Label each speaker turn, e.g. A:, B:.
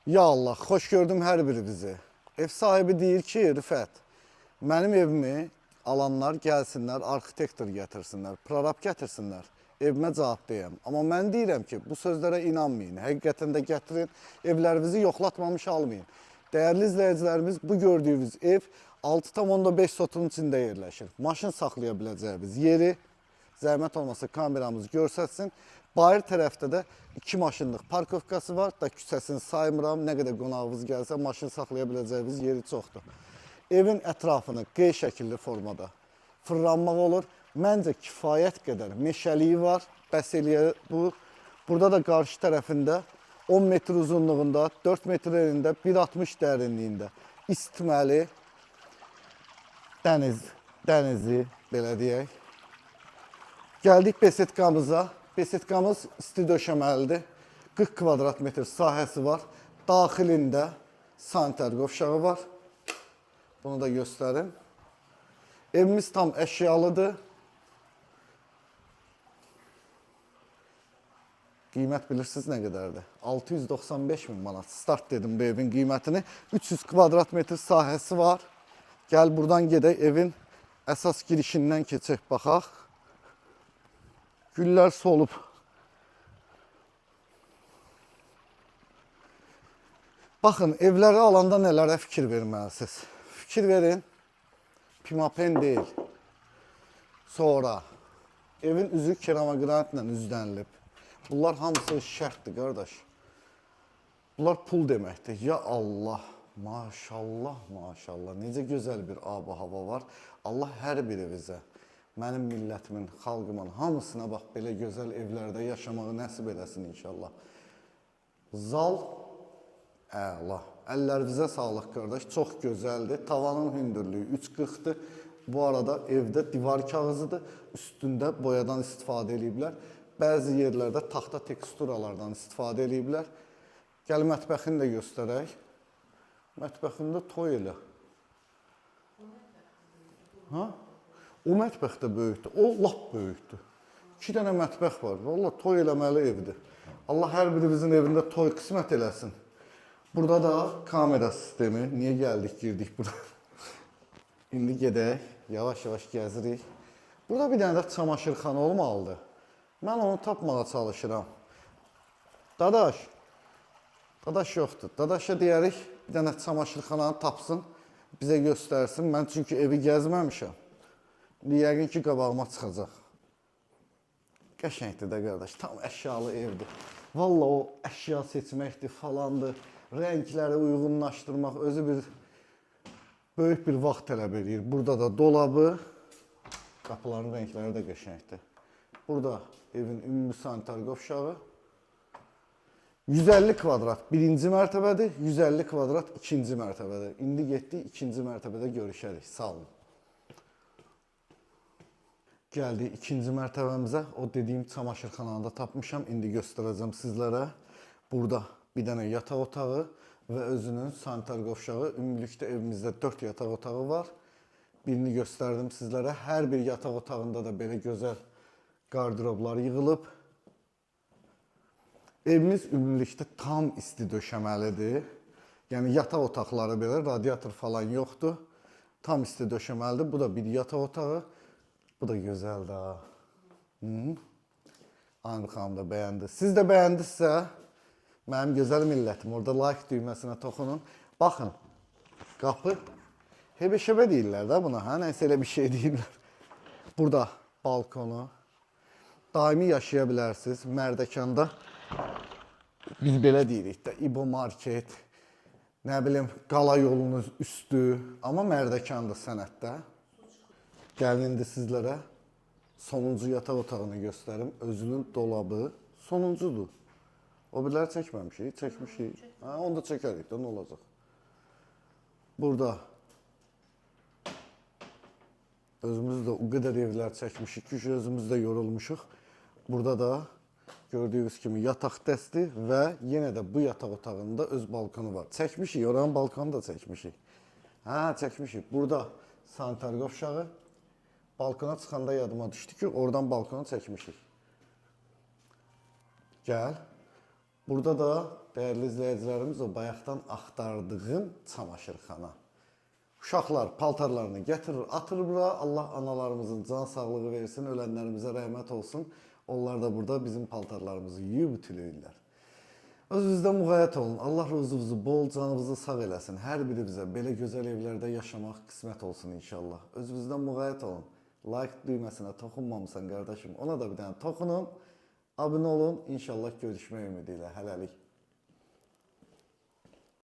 A: Ya Allah, xoş gördüm hər birinizi. Ev sahibi deyir ki, Rifət, mənim evimi alanlar gəlsinlər, arxitektor gətirsinlər, prorab gətirsinlər. Evimə cavab deyəm. Amma mən deyirəm ki, bu sözlərə inanmayın. Həqiqətən də gətirin, evlərinizi yoxlatmamış almayın. Dəyərli izləyicilərimiz, bu gördüyünüz ev 6,5 sotun içində yerləşir. Maşın saxlaya biləcəyimiz yeri, zəhmət olmasa kameramız görsətsin. Bayır tərəfdə də 2 maşınlıq parkovkası var. Da küçəsini saymıram. Nə qədər qonağınız gəlsə maşın saxlaya biləcəyiniz yeri çoxdur. Evin ətrafını qey şəkilli formada fırlanmaq olur. Məncə kifayət qədər meşəliyi var. Bəs eləyər bu. Burada da qarşı tərəfində 10 metr uzunluğunda, 4 metr enində, 1,60 dərinliyində istməli dənizi, belə deyək. Gəldik besetkamıza. Besetkamız isti döşəməlidir. 40 kvadrat metr sahəsi var. Daxilində sanitar qovşağı var. Bunu da göstərim. Evimiz tam əşyalıdır. Qiymət bilirsiniz nə qədərdir? 695 min manat. Start dedim bu evin qiymətini. 300 kvadrat metr sahəsi var. Gəl buradan gedək, evin əsas girişindən keçək, baxaq. Güllər solub. Baxın, evləri alanda nələrə fikir verməlisiniz. Fikir verin, pimapen deyil. Sonra, evin üzü keramogranitlə üzlənilib. Bunlar hamısı şərtdir, qardaş. Bunlar pul deməkdir. Ya Allah, maşallah, maşallah. Necə gözəl bir ab-hava var. Allah hər birinizə, mənim millətimin, xalqımın hamısına bax, belə gözəl evlərdə yaşamağı nəsib eləsin inşallah. Zal, əla. Əllərinizə sağlıq, qardaş. Çox gözəldir. Tavanın hündürlüyü 3,40-dır. Bu arada evdə divar kağızıdır. Üstündə boyadan istifadə ediblər. Bəzi yerlərdə taxta teksturalardan istifadə ediblər. Gəl mətbəxini də göstərək. Mətbəxində toy elə. Ha? O mətbəx də böyükdür. O lap böyükdür. 2 dənə mətbəx var. Vallahi toy eləməli evdir. Allah hər birimizin evində toy qismət eləsin. Burada da kamera sistemi. Niyə gəldik, girdik bura? İndi gedək. Yavaş-yavaş gəzirik. Burada bir dənə də çamaşırxana olmalıdır. Mən onu tapmağa çalışıram. Dadaş yoxdur. Dadaşa deyərik, bir dənə çamaşırxananı tapsın, bizə göstərsin. Mən çünki evi gəzməmişəm. Yəqin ki, qabağıma çıxacaq. Qəşəngdir də, qardaş. Tam əşyalı evdir. Valla o əşya seçməkdir, falandır. Rəngləri uyğunlaşdırmaq özü bir böyük bir vaxt tələb edir. Burada da dolabı, qapıların rəngləri də qəşəngdir. Burada evin ümumi sanitar qovşağı. 150 kvadrat 1-ci mərtəbədir, 150 kvadrat 2-ci mərtəbədir. İndi getdik 2-ci mərtəbədə görüşərik. Sağ olun. Gəldik 2-ci mərtəbəmizə. O dediyim çamaşırxananı da tapmışam. İndi göstərəcəm sizlərə. Burada bir dənə yataq otağı və özünün sanitar qovşağı. Ümumilikdə evimizdə 4 yataq otağı var. Birini göstərdim sizlərə. Hər bir yataq otağında da belə gözəl qardıroblar yığılıb. Evimiz ümumilikdə tam isti döşəməlidir. Yəni yataq otaqları belə, radiator falan yoxdur. Tam isti döşəməlidir. Bu da bir yataq otağı. Bu da gözəldir. Aynur xanım da bəyəndi. Siz də bəyəndinizsə, mənim gözəl millətim, orada like düyməsinə toxunun. Baxın, qapı, hebeşəbə deyirlər də buna, hə? Nəysə elə bir şey deyirlər. Burada balkonu. Daimi yaşaya bilərsiniz. Mərdəkanda biz belə deyirik də, İbo market, nə bilim, qala yolunun üstü. Amma Mərdəkandır sənətdə. Gəlin indi sizlərə sonuncu yataq otağını göstərim. Özünün dolabı sonuncudur. O birləri çəkməmişik, çəkmişik. Onu da çəkərik də, nə olacaq? Burada özümüz də o qədər evlər çəkmişik ki, özümüz də yorulmuşuq. Burada da gördüyünüz kimi yataq dəsti və yenə də bu yataq otağında öz balkonu var. Çəkmişik, oranın balkonu da çəkmişik. Hə, çəkmişik. Burada sanitar qovşağı. Balkona çıxanda yadıma düşdü ki, oradan balkonu çəkmişik. Gəl. Burada da dəyərli izləyicilərimiz o bayaqdan axtardığım çamaşırxana. Uşaqlar paltarlarını gətirir, atır bura. Allah analarımızın can sağlığı versin, ölənlərimizə rəhmət olsun. Onlar da burada bizim paltarlarımızı yuyub ütüləyirlər. Özünüzdə müğayət olun. Allah ruzunuzu bol, canınızı sağ eləsin. Hər biri bizə belə gözəl evlərdə yaşamaq qismət olsun inşallah. Özünüzdən müğayət olun. Like düyməsinə toxunmamısan qardaşım. Ona da bir dənə toxunun. Abunə olun. İnşallah görüşmək ümidi ilə. Hələlik.